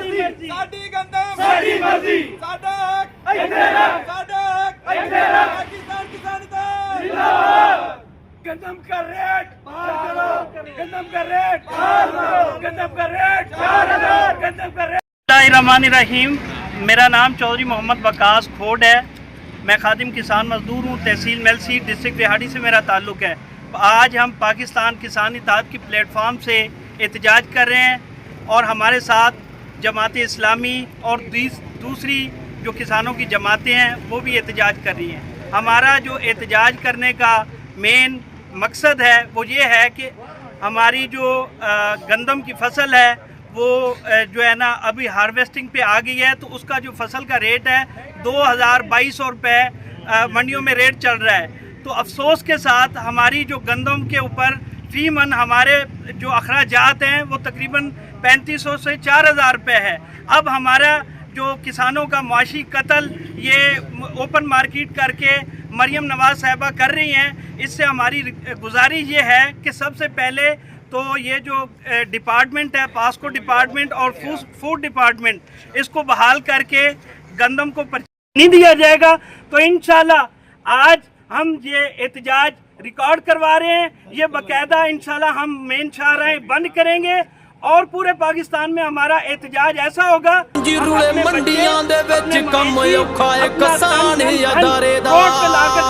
ਮਰਜ਼ੀ ਸਾਡੀ ਗੰਦਮ ਸਾਡੀ ਮਰਜ਼ੀ ਸਾਡਾ ਹੱਕ ਇੱਥੇ ਰੱਖ ਸਾਡਾ ਹੱਕ ਇੱਥੇ ਰੱਖ ਪਾਕਿਸਤਾਨ किसान दल जिंदाबाद गंदम का रेट बाहर करो गंदम का रेट बाहर करो गंदम का रेट 4000 गंदम का रेट बिस्मिल्लाहिर्रहमानिर्रहीम। मेरा नाम चौधरी मोहम्मद वकास खोड है। मैं खादिम किसान मजदूर हूँ। तहसील मेलसी डिस्ट्रिक्ट रिहाड़ी से मेरा ताल्लुक़ है। आज हम पाकिस्तान किसान इत्तेहाद की प्लेटफार्म से एहतजाज कर रहे हैं और हमारे साथ जमात इस्लामी और दूसरी जो किसानों की जमातें हैं वो भी एहतजाज कर रही हैं। हमारा जो एहतजाज करने का मेन मकसद है वो ये है कि हमारी जो गंदम की फसल है वो जो है ना अभी हार्वेस्टिंग पे आ गई है, तो उसका जो फसल का रेट है 2200 रुपये मंडियों में रेट चल रहा है। तो अफसोस के साथ हमारी जो गंदम के ऊपर फी मन हमारे जो अखराजात हैं वो तकरीबन 3500 से 4000 रुपये है। अब हमारा जो किसानों का मुआशी कत्ल ये ओपन मार्केट करके मरियम नवाज साहिबा कर रही हैं। इससे हमारी गुजारिश ये है कि सबसे पहले तो ये जो डिपार्टमेंट है, पास्को डिपार्टमेंट और फूड डिपार्टमेंट, इसको बहाल करके गंदम को नहीं दिया जाएगा तो इंशाल्लाह आज हम ये एहतजाज रिकॉर्ड करवा रहे हैं। ये बाकायदा इंशाल्लाह हम मेन शाहराहें बंद करेंगे और पूरे पाकिस्तान में हमारा एहतजाज ऐसा होगा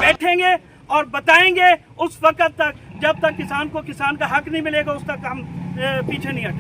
बैठेंगे और बताएंगे उस वक्त तक जब तक किसान को किसान का हक नहीं मिलेगा उस तक हम पीछे नहीं हटेंगे।